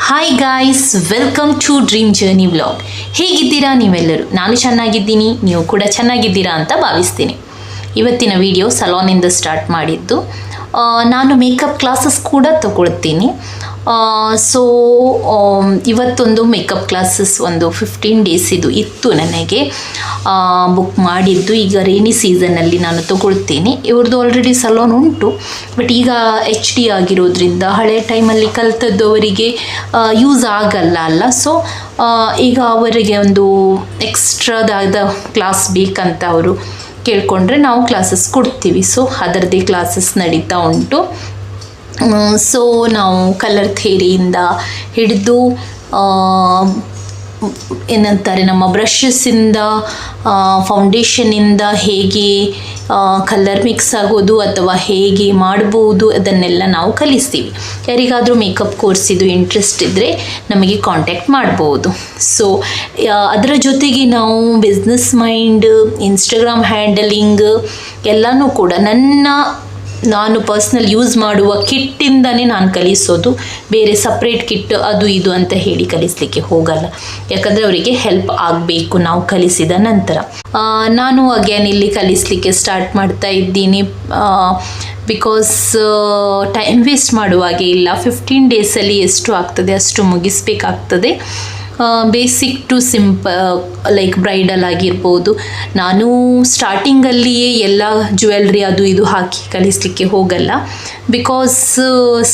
Hi guys, welcome to dream journey vlog. ಹೇಗಿದ್ದೀರಾ ನೀವೆಲ್ಲರೂ? ನಾನು ಚೆನ್ನಾಗಿದ್ದೀನಿ, ನೀವು ಕೂಡ ಚೆನ್ನಾಗಿದ್ದೀರಾ ಅಂತ ಭಾವಿಸ್ತೀನಿ. ಇವತ್ತಿನ ವಿಡಿಯೋ ಸಲೂನಿಂದ ಸ್ಟಾರ್ಟ್ ಮಾಡಿದ್ದು. ನಾನು ಮೇಕಪ್ ಕ್ಲಾಸಸ್ ಕೂಡ ತಗೊಳ್ತೀನಿ. ಸೊ ಇವತ್ತೊಂದು ಮೇಕಪ್ ಕ್ಲಾಸಸ್ ಒಂದು 15 days ಇತ್ತು ನನಗೆ ಬುಕ್ ಮಾಡಿದ್ದು. ಈಗ ರೇನಿ ಸೀಸನ್ನಲ್ಲಿ ನಾನು ತಗೊಳ್ತೀನಿ. ಇವ್ರದ್ದು ಆಲ್ರೆಡಿ ಸಲೂನ್ ಉಂಟು, ಬಟ್ ಈಗ HD ಆಗಿರೋದ್ರಿಂದ ಹಳೆ ಟೈಮಲ್ಲಿ ಕಲ್ತದ್ದವರಿಗೆ ಯೂಸ್ ಆಗಲ್ಲ ಅಲ್ಲ. ಸೊ ಈಗ ಅವರಿಗೆ ಒಂದು ಎಕ್ಸ್ಟ್ರಾದಾದ ಕ್ಲಾಸ್ ಬೇಕಂತ ಅವರು ಕೇಳಿಕೊಂಡ್ರೆ ನಾವು ಕ್ಲಾಸಸ್ ಕೊಡ್ತೀವಿ. ಸೊ ಅದರದ್ದೇ ಕ್ಲಾಸಸ್ ನಡೀತಾ ಉಂಟು. ಸೊ ನಾವು ಕಲರ್ ಥಿಯರಿಯಿಂದ ಹಿಡಿದು ಏನಂತಾರೆ ನಮ್ಮ ಬ್ರಷಸ್ಸಿಂದ ಫೌಂಡೇಶನಿಂದ ಹೇಗೆ ಕಲರ್ ಮಿಕ್ಸ್ ಆಗೋದು ಅಥವಾ ಹೇಗೆ ಮಾಡ್ಬೋದು ಅದನ್ನೆಲ್ಲ ನಾವು ಕಲಿಸ್ತೀವಿ. ಯಾರಿಗಾದರೂ ಮೇಕಪ್ ಕೋರ್ಸಿದು ಇಂಟ್ರೆಸ್ಟ್ ಇದ್ದರೆ ನಮಗೆ ಕಾಂಟ್ಯಾಕ್ಟ್ ಮಾಡ್ಬೋದು. ಸೊ ಅದರ ಜೊತೆಗೆ ನಾವು ಬಿಸ್ನೆಸ್ ಮೈಂಡ್, ಇನ್ಸ್ಟಾಗ್ರಾಮ್ ಹ್ಯಾಂಡಲಿಂಗ್ ಎಲ್ಲನೂ ಕೂಡ ನಾನು ಪರ್ಸ್ನಲ್ ಯೂಸ್ ಮಾಡುವ ಕಿಟ್ಟಿಂದನೇ ನಾನು ಕಲಿಸೋದು. ಬೇರೆ ಸಪ್ರೇಟ್ ಕಿಟ್ ಅದು ಇದು ಅಂತ ಹೇಳಿ ಕಲಿಸಲಿಕ್ಕೆ ಹೋಗಲ್ಲ, ಯಾಕಂದರೆ ಅವರಿಗೆ ಹೆಲ್ಪ್ ಆಗಬೇಕು ನಾವು ಕಲಿಸಿದ ನಂತರ. ನಾನು ಅಗೇನ್ ಇಲ್ಲಿ ಕಲಿಸಲಿಕ್ಕೆ ಸ್ಟಾರ್ಟ್ ಮಾಡ್ತಾ ಇದ್ದೀನಿ. ಬಿಕಾಸ್ ಟೈಮ್ ವೇಸ್ಟ್ ಮಾಡುವಾಗೆ ಇಲ್ಲ. 15 daysಲ್ಲಿ ಎಷ್ಟು ಆಗ್ತದೆ ಅಷ್ಟು ಮುಗಿಸ್ಬೇಕಾಗ್ತದೆ. ಬೇಸಿಕ್ ಟು ಲೈಕ್ ಬ್ರೈಡಲ್ ಆಗಿರ್ಬೋದು. ನಾನು ಸ್ಟಾರ್ಟಿಂಗಲ್ಲಿಯೇ ಎಲ್ಲ ಜ್ಯುವೆಲ್ರಿ ಅದು ಇದು ಹಾಕಿ ಕಲಿಸಲಿಕ್ಕೆ ಹೋಗಲ್ಲ, ಬಿಕಾಸ್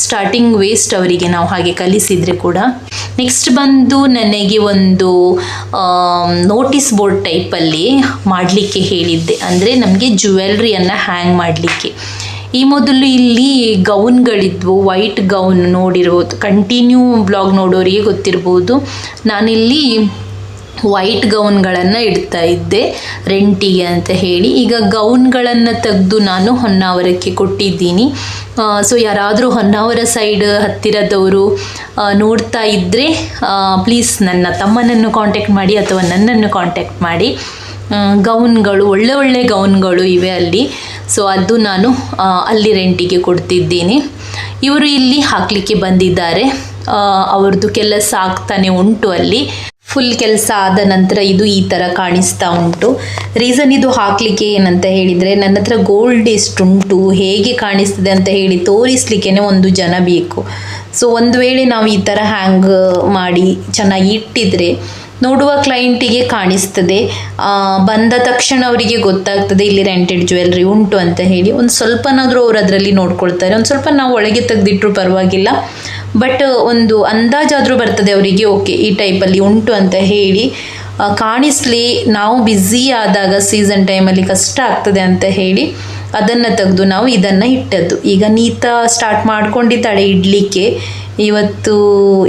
ಸ್ಟಾರ್ಟಿಂಗ್ ವೇಸ್ಟ್ ಅವರಿಗೆ ನಾವು ಹಾಗೆ ಕಲಿಸಿದರೆ ಕೂಡ. ನೆಕ್ಸ್ಟ್ ಬಂದು ನನಗೆ ಒಂದು ನೋಟಿಸ್ ಬೋರ್ಡ್ ಟೈಪಲ್ಲಿ ಮಾಡಲಿಕ್ಕೆ ಹೇಳಿದ್ದೆ, ಅಂದರೆ ನಮಗೆ ಜ್ಯುವೆಲ್ರಿಯನ್ನು ಹ್ಯಾಂಗ್ ಮಾಡಲಿಕ್ಕೆ. ಈ ಮೊದಲು ಇಲ್ಲಿ ಗೌನ್ಗಳಿದ್ವು, ವೈಟ್ ಗೌನ್ ನೋಡಿರ್ಬೋದು, ಕಂಟಿನ್ಯೂ ಬ್ಲಾಗ್ ನೋಡೋರಿಗೆ ಗೊತ್ತಿರ್ಬೋದು. ನಾನಿಲ್ಲಿ ವೈಟ್ ಗೌನ್ಗಳನ್ನು ಇಡ್ತಾ ಇದ್ದೆ ರೆಂಟಿಗೆ ಅಂತ ಹೇಳಿ. ಈಗ ಗೌನ್ಗಳನ್ನು ತೆಗೆದು ನಾನು ಹೊನ್ನಾವರಕ್ಕೆ ಕೊಟ್ಟಿದ್ದೀನಿ. ಸೊ ಯಾರಾದರೂ ಹೊನ್ನಾವರ ಸೈಡ್ ಹತ್ತಿರದವರು ನೋಡ್ತಾ ಇದ್ದರೆ ಪ್ಲೀಸ್ ನನ್ನ ತಮ್ಮನನ್ನು ಕಾಂಟ್ಯಾಕ್ಟ್ ಮಾಡಿ ಅಥವಾ ನನ್ನನ್ನು ಕಾಂಟ್ಯಾಕ್ಟ್ ಮಾಡಿ. ಗೌನ್ಗಳು ಒಳ್ಳೆ ಗೌನ್ಗಳು ಇವೆ ಅಲ್ಲಿ. ಸೊ ಅದು ನಾನು ಅಲ್ಲಿ ರೆಂಟಿಗೆ ಕೊಡ್ತಿದ್ದೀನಿ. ಇವರು ಇಲ್ಲಿ ಹಾಕಲಿಕ್ಕೆ ಬಂದಿದ್ದಾರೆ. ಅವ್ರದ್ದು ಕೆಲಸ ಆಗ್ತಾನೆ ಉಂಟು ಅಲ್ಲಿ. ಫುಲ್ ಕೆಲಸ ಆದ ನಂತರ ಇದು ಈ ಥರ ಕಾಣಿಸ್ತಾ ಉಂಟು. ರೀಸನ್ ಇದು ಹಾಕಲಿಕ್ಕೆ ಏನಂತ ಹೇಳಿದರೆ, ನನ್ನ ಹತ್ರ ಗೋಲ್ಡ್ ಎಷ್ಟುಂಟು, ಹೇಗೆ ಕಾಣಿಸ್ತದೆ ಅಂತ ಹೇಳಿ ತೋರಿಸ್ಲಿಕ್ಕೆ ಒಂದು ಜನ ಬೇಕು. ಸೊ ಒಂದು ವೇಳೆ ನಾವು ಈ ಥರ ಹ್ಯಾಂಗ್ ಮಾಡಿ ಚೆನ್ನಾಗಿ ಇಟ್ಟಿದ್ರೆ ನೋಡುವ ಕ್ಲೈಂಟಿಗೆ ಕಾಣಿಸ್ತದೆ. ಬಂದ ತಕ್ಷಣ ಅವರಿಗೆ ಗೊತ್ತಾಗ್ತದೆ ಇಲ್ಲಿ ರೆಂಟೆಡ್ ಜ್ಯುವೆಲ್ರಿ ಉಂಟು ಅಂತ ಹೇಳಿ. ಒಂದು ಸ್ವಲ್ಪನಾದರೂ ಅವರು ಅದರಲ್ಲಿ ನೋಡ್ಕೊಳ್ತಾರೆ. ಒಂದು ಸ್ವಲ್ಪ ನಾವು ಒಳಗೆ ತೆಗೆದಿಟ್ಟರು ಪರವಾಗಿಲ್ಲ, ಬಟ್ ಒಂದು ಅಂದಾಜಾದರೂ ಬರ್ತದೆ ಅವರಿಗೆ, ಓಕೆ ಈ ಟೈಪಲ್ಲಿ ಉಂಟು ಅಂತ ಹೇಳಿ ಕಾಣಿಸ್ಲಿ. ನಾವು ಬ್ಯುಸಿ ಆದಾಗ ಸೀಸನ್ ಟೈಮಲ್ಲಿ ಕಷ್ಟ ಆಗ್ತದೆ ಅಂತ ಹೇಳಿ ಅದನ್ನು ತೆಗೆದು ನಾವು ಇದನ್ನು ಇಟ್ಟದ್ದು. ಈಗ ನೀತಾ ಸ್ಟಾರ್ಟ್ ಮಾಡ್ಕೊಂಡಿದ್ದಾಳೆ ಇಡಲಿಕ್ಕೆ. ಇವತ್ತು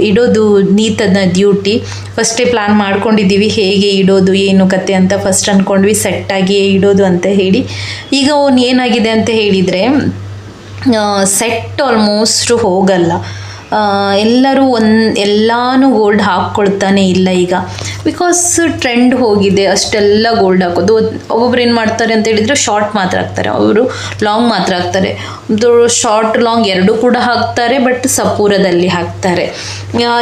ಇಡೋದು ನೀತನ ಡ್ಯೂಟಿ. ಫಸ್ಟೇ ಪ್ಲ್ಯಾನ್ ಮಾಡ್ಕೊಂಡಿದ್ದೀವಿ ಹೇಗೆ ಇಡೋದು ಏನು ಕತೆ ಅಂತ. ಫಸ್ಟ್ ಅಂದ್ಕೊಂಡ್ವಿ ಸೆಟ್ಟಾಗಿಯೇ ಇಡೋದು ಅಂತ ಹೇಳಿ. ಈಗ ಏನಾಗಿದೆ ಅಂತ ಹೇಳಿದರೆ ಸೆಟ್ ಆಲ್ಮೋಸ್ಟ್ ಹೋಗಲ್ಲ. ಎಲ್ಲರೂ ಎಲ್ಲಾನು ಗೋಲ್ಡ್ ಹಾಕ್ಕೊಳ್ತಾನೆ ಇಲ್ಲ ಈಗ, ಬಿಕಾಸ್ ಟ್ರೆಂಡ್ ಹೋಗಿದೆ ಅಷ್ಟೆಲ್ಲ ಗೋಲ್ಡ್ ಹಾಕೋದು. ಒಬ್ಬೊಬ್ರು ಏನು ಮಾಡ್ತಾರೆ ಅಂತ ಹೇಳಿದರೆ ಶಾರ್ಟ್ ಮಾತ್ರ ಹಾಕ್ತಾರೆ, ಅವರು ಲಾಂಗ್ ಮಾತ್ರ ಹಾಕ್ತಾರೆ. ಶಾರ್ಟ್ ಲಾಂಗ್ ಎರಡೂ ಕೂಡ ಹಾಕ್ತಾರೆ, ಬಟ್ ಸಪೂರದಲ್ಲಿ ಹಾಕ್ತಾರೆ.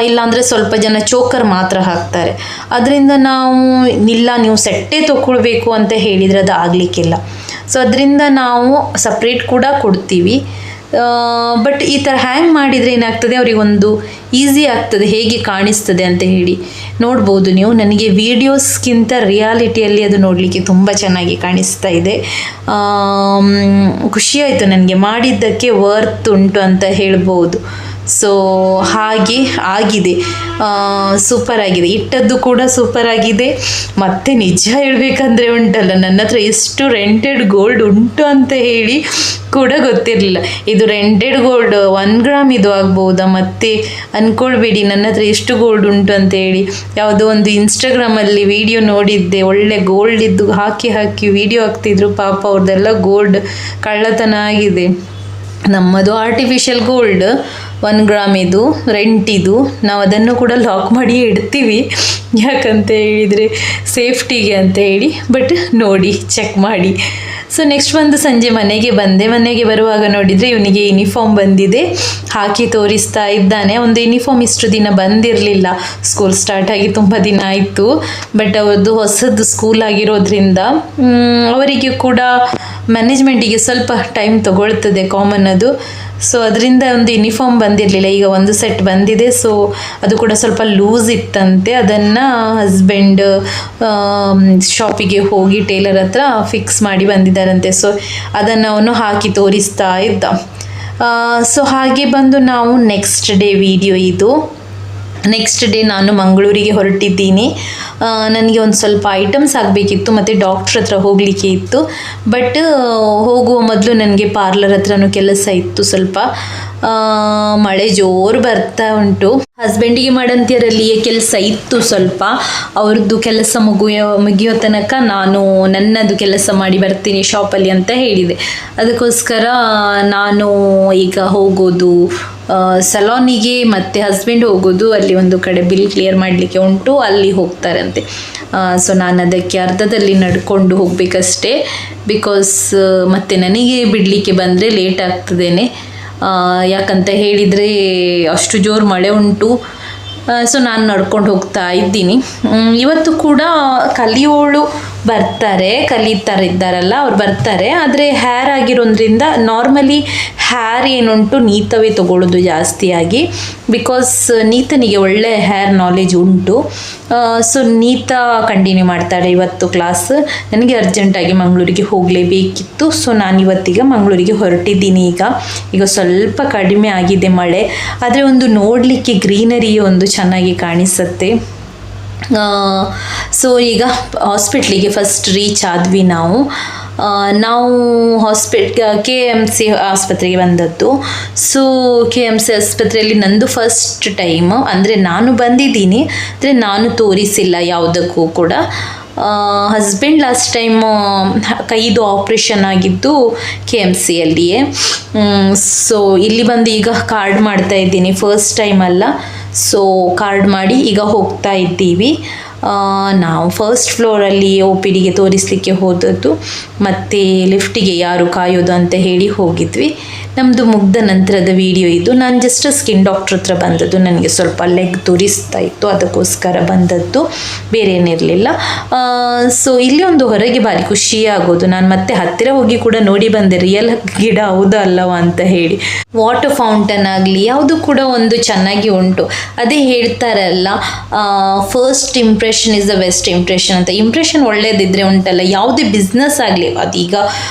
ಇಲ್ಲಾಂದರೆ ಸ್ವಲ್ಪ ಜನ ಚೋಕರ್ ಮಾತ್ರ ಹಾಕ್ತಾರೆ. ಅದರಿಂದ ನಾವು ಇಲ್ಲ ನೀವು ಸೆಟ್ಟೇ ತೊಗೊಳ್ಬೇಕು ಅಂತ ಹೇಳಿದರೆ ಅದು ಆಗಲಿಕ್ಕಿಲ್ಲ. ಸೊ ಅದರಿಂದ ನಾವು ಸಪ್ರೇಟ್ ಕೂಡ ಕೊಡ್ತೀವಿ. ಬಟ್ ಈ ಥರ ಹ್ಯಾಂಗ್ ಮಾಡಿದರೆ ಏನಾಗ್ತದೆ, ಅವರಿಗೊಂದು ಈಸಿ ಆಗ್ತದೆ ಹೇಗೆ ಕಾಣಿಸ್ತದೆ ಅಂತ ಹೇಳಿ. ನೋಡ್ಬೋದು ನೀವು, ನನಗೆ ವೀಡಿಯೋಸ್ಗಿಂತ ರಿಯಾಲಿಟಿಯಲ್ಲಿ ಅದು ನೋಡಲಿಕ್ಕೆ ತುಂಬ ಚೆನ್ನಾಗಿ ಕಾಣಿಸ್ತಾ ಇದೆ. ಖುಷಿಯಾಯಿತು ನನಗೆ, ಮಾಡಿದ್ದಕ್ಕೆ ವರ್ತ್ ಉಂಟು ಅಂತ ಹೇಳ್ಬೋದು. ಸೊ ಹಾಗೆ ಆಗಿದೆ, ಸೂಪರ್ ಆಗಿದೆ. ಇಟ್ಟದ್ದು ಕೂಡ ಸೂಪರ್ ಆಗಿದೆ. ಮತ್ತು ನಿಜ ಹೇಳಬೇಕಂದ್ರೆ ಉಂಟಲ್ಲ, ನನ್ನ ಹತ್ರ ಎಷ್ಟು ರೆಂಟೆಡ್ ಗೋಲ್ಡ್ ಉಂಟು ಅಂತ ಹೇಳಿ ಕೂಡ ಗೊತ್ತಿರಲಿಲ್ಲ. ಇದು ರೆಂಟೆಡ್ ಗೋಲ್ಡ್ 1 ಗ್ರಾಮ್ ಇದು ಆಗ್ಬೋದಾ, ಮತ್ತು ಅಂದ್ಕೊಳ್ಬೇಡಿ ನನ್ನ ಹತ್ರ ಎಷ್ಟು ಗೋಲ್ಡ್ ಉಂಟು ಅಂತ ಹೇಳಿ. ಯಾವುದೋ ಒಂದು ಇನ್ಸ್ಟಾಗ್ರಾಮಲ್ಲಿ ವಿಡಿಯೋ ನೋಡಿದ್ದೆ, ಒಳ್ಳೆ ಗೋಲ್ಡ್ ಇದ್ದು ಹಾಕಿ ವಿಡಿಯೋ ಹಾಕ್ತಿದ್ರು. ಪಾಪ ಅವ್ರದ್ದೆಲ್ಲ ಗೋಲ್ಡ್ ಕಳ್ಳತನ ಆಗಿದೆ. ನಮ್ಮದು ಆರ್ಟಿಫಿಷಿಯಲ್ ಗೋಲ್ಡ್. 1 ಗ್ರಾಮ್ ಇದು ರೆಂಟಿದು. ನಾವು ಅದನ್ನು ಕೂಡ ಲಾಕ್ ಮಾಡಿ ಇಡ್ತೀವಿ, ಯಾಕಂತ ಹೇಳಿದರೆ ಸೇಫ್ಟಿಗೆ ಅಂತ ಹೇಳಿ. ಬಟ್ ನೋಡಿ, ಚೆಕ್ ಮಾಡಿ. ಸೊ ನೆಕ್ಸ್ಟ್ ಬಂದು ಸಂಜೆ ಮನೆಗೆ ಬಂದೆ. ಮನೆಗೆ ಬರುವಾಗ ನೋಡಿದರೆ ಇವನಿಗೆ ಯೂನಿಫಾರ್ಮ್ ಬಂದಿದೆ, ಹಾಕಿ ತೋರಿಸ್ತಾ ಇದ್ದಾನೆ. ಒಂದು ಯೂನಿಫಾರ್ಮ್ ಇಷ್ಟು ದಿನ ಬಂದಿರಲಿಲ್ಲ, ಸ್ಕೂಲ್ ಸ್ಟಾರ್ಟ್ ಆಗಿ ತುಂಬ ದಿನ ಆಯಿತು. ಬಟ್ ಅವ್ರದ್ದು ಹೊಸದು ಸ್ಕೂಲ್ ಆಗಿರೋದ್ರಿಂದ ಅವರಿಗೆ ಕೂಡ ಮ್ಯಾನೇಜ್ಮೆಂಟಿಗೆ ಸ್ವಲ್ಪ ಟೈಮ್ ತಗೊಳ್ತದೆ, ಕಾಮನ್ ಅದು. ಸೊ ಅದರಿಂದ ಒಂದು ಯೂನಿಫಾರ್ಮ್ ಬಂದಿರಲಿಲ್ಲ, ಈಗ ಒಂದು ಸೆಟ್ ಬಂದಿದೆ. ಸೊ ಅದು ಕೂಡ ಸ್ವಲ್ಪ ಲೂಸ್ ಇತ್ತಂತೆ, ಅದನ್ನು ಹಸ್ಬೆಂಡ್ ಶಾಪಿಗೆ ಹೋಗಿ ಟೇಲರ್ ಹತ್ರ ಫಿಕ್ಸ್ ಮಾಡಿ ಬಂದಿದ್ದಾರಂತೆ. ಸೊ ಅದನ್ನು ಅವನು ಹಾಕಿ ತೋರಿಸ್ತಾ ಇದ್ದ. ಸೊ ಹಾಗೆ ಬಂದು ನಾವು ನೆಕ್ಸ್ಟ್ ಡೇ ವಿಡಿಯೋ ಇದು. ನೆಕ್ಸ್ಟ್ ಡೇ ನಾನು ಮಂಗಳೂರಿಗೆ ಹೊರಟಿದ್ದೀನಿ. ನನಗೆ ಒಂದು ಸ್ವಲ್ಪ ಐಟಮ್ಸ್ ಆಗಬೇಕಿತ್ತು ಮತ್ತು ಡಾಕ್ಟ್ರ್ ಹತ್ರ ಹೋಗಲಿಕ್ಕೆ ಇತ್ತು. ಬಟ್ ಹೋಗುವ ಮೊದಲು ನನಗೆ ಪಾರ್ಲರ್ ಹತ್ರನೂ ಕೆಲಸ ಇತ್ತು ಸ್ವಲ್ಪ. ಮಳೆ ಜೋರು ಬರ್ತಾ ಉಂಟು. ಹಸ್ಬೆಂಡಿಗೆ ಮಾಡಂತಿಯರಲ್ಲಿಯೇ ಕೆಲಸ ಇತ್ತು ಸ್ವಲ್ಪ. ಅವ್ರದ್ದು ಕೆಲಸ ಮುಗಿಯೋ ತನಕ ನಾನು ನನ್ನದು ಕೆಲಸ ಮಾಡಿ ಬರ್ತೀನಿ ಶಾಪಲ್ಲಿ ಅಂತ ಹೇಳಿದೆ. ಅದಕ್ಕೋಸ್ಕರ ನಾನು ಈಗ ಹೋಗೋದು ಸಲೋನಿಗೆ, ಮತ್ತು ಹಸ್ಬೆಂಡ್ ಹೋಗೋದು ಅಲ್ಲಿ ಒಂದು ಕಡೆ ಬಿಲ್ ಕ್ಲಿಯರ್ ಮಾಡಲಿಕ್ಕೆ ಉಂಟು, ಅಲ್ಲಿ ಹೋಗ್ತಾರಂತೆ. ಸೊ ನಾನು ಅದಕ್ಕೆ ಅರ್ಧದಲ್ಲಿ ನಡ್ಕೊಂಡು ಹೋಗಬೇಕಷ್ಟೇ, ಬಿಕಾಸ್ ಮತ್ತು ನನಗೆ ಬಿಡಲಿಕ್ಕೆ ಬಂದರೆ ಲೇಟ್ ಆಗ್ತದೇನೆ. ಯಾಕಂತ ಹೇಳಿದರೆ ಅಷ್ಟು ಜೋರು ಮಳೆ ಉಂಟು. ಸೊ ನಾನು ನಡ್ಕೊಂಡು ಹೋಗ್ತಾ ಇದ್ದೀನಿ. ಇವತ್ತು ಕೂಡ ಕಲಿಯೋಳು ಕಲಿತಾರಿದ್ದಾರಲ್ಲ ಅವ್ರು ಬರ್ತಾರೆ. ಆದರೆ ಹೇರ್ ಆಗಿರೋದ್ರಿಂದ ನಾರ್ಮಲಿ ಹೇರ್ ಏನುಂಟು ನೀತವೇ ತಗೊಳ್ಳೋದು ಜಾಸ್ತಿಯಾಗಿ, ಬಿಕಾಸ್ ನೀತನಿಗೆ ಒಳ್ಳೆ ಹೇರ್ ನಾಲೆಜ್ ಉಂಟು. ಸೊ ನೀತ ಕಂಟಿನ್ಯೂ ಮಾಡ್ತಾಳೆ ಇವತ್ತು ಕ್ಲಾಸ್. ನನಗೆ ಅರ್ಜೆಂಟಾಗಿ ಮಂಗಳೂರಿಗೆ ಹೋಗಲೇಬೇಕಿತ್ತು. ಸೊ ನಾನು ಇವತ್ತೀಗ ಮಂಗಳೂರಿಗೆ ಹೊರಟಿದ್ದೀನಿ. ಈಗ ಸ್ವಲ್ಪ ಕಡಿಮೆ ಆಗಿದೆ ಮಳೆ, ಆದರೆ ಒಂದು ನೋಡಲಿಕ್ಕೆ ಗ್ರೀನರಿ ಒಂದು ಚೆನ್ನಾಗಿ ಕಾಣಿಸುತ್ತೆ. ಸೊ ಈಗ ಹಾಸ್ಪಿಟ್ಲಿಗೆ ಫಸ್ಟ್ ರೀಚ್ ಆದ್ವಿ ನಾವು. KMC ಆಸ್ಪತ್ರೆಗೆ ಬಂದದ್ದು. ಸೊ KMC ಆಸ್ಪತ್ರೆಯಲ್ಲಿ ನಂದು ಫಸ್ಟ್ ಟೈಮ್, ಅಂದರೆ ನಾನು ಬಂದಿದ್ದೀನಿ, ಅಂದರೆ ನಾನು ತೋರಿಸಿಲ್ಲ ಯಾವುದಕ್ಕೂ ಕೂಡ. ಹಸ್ಬೆಂಡ್ ಲಾಸ್ಟ್ ಟೈಮ್ ಕೈದು ಆಪ್ರೇಷನ್ ಆಗಿದ್ದು KMCಯಲ್ಲಿಯೇ. ಸೊ ಇಲ್ಲಿ ಬಂದು ಈಗ ಕಾರ್ಡ್ ಮಾಡ್ತಾ ಇದ್ದೀನಿ, ಫಸ್ಟ್ ಟೈಮ್ ಅಲ್ಲ. ಸೊ ಕಾರ್ಡ್ ಮಾಡಿ ಈಗ ಹೋಗ್ತಾ ಇದ್ದೀವಿ. ನಾವು ಫಸ್ಟ್ ಫ್ಲೋರಲ್ಲಿ OPDಗೆ ತೋರಿಸಲಿಕ್ಕೆ ಹೋದದ್ದು, ಮತ್ತು ಲಿಫ್ಟಿಗೆ ಯಾರು ಕಾಯೋದು ಅಂತ ಹೇಳಿ ಹೋಗಿದ್ವಿ. ನಮ್ಮದು ಮುಗ್ದ ನಂತರದ ವಿಡಿಯೋ ಇದು. ನಾನು ಜಸ್ಟ್ ಸ್ಕಿನ್ ಡಾಕ್ಟ್ರ್ ಹತ್ರ ಬಂದದ್ದು, ನನಗೆ ಸ್ವಲ್ಪ ಲೆಗ್ ತೋರಿಸ್ತಾ ಇತ್ತು, ಅದಕ್ಕೋಸ್ಕರ ಬಂದದ್ದು, ಬೇರೆ ಏನಿರಲಿಲ್ಲ. ಸೊ ಇಲ್ಲಿ ಒಂದು ಹೊರಗೆ ಭಾರಿ ಖುಷಿಯಾಗೋದು. ನಾನು ಮತ್ತೆ ಹತ್ತಿರ ಹೋಗಿ ಕೂಡ ನೋಡಿ ಬಂದೆ, ರಿಯಲ್ ಗಿಡ ಹೌದಾ ಅಲ್ಲವಾ ಅಂತ ಹೇಳಿ. ವಾಟರ್ ಫೌಂಟನ್ ಆಗಲಿ ಯಾವುದು ಕೂಡ ಒಂದು ಚೆನ್ನಾಗಿ ಉಂಟು. ಅದೇ ಹೇಳ್ತಾರಲ್ಲ, first impression is the best impression ಅಂತ. ಇಂಪ್ರೆಷನ್ ಒಳ್ಳೇದಿದ್ರೆ ಉಂಟಲ್ಲ, ಯಾವುದೇ ಬಿಸ್ನೆಸ್ ಆಗಲಿ, ಅದೀಗ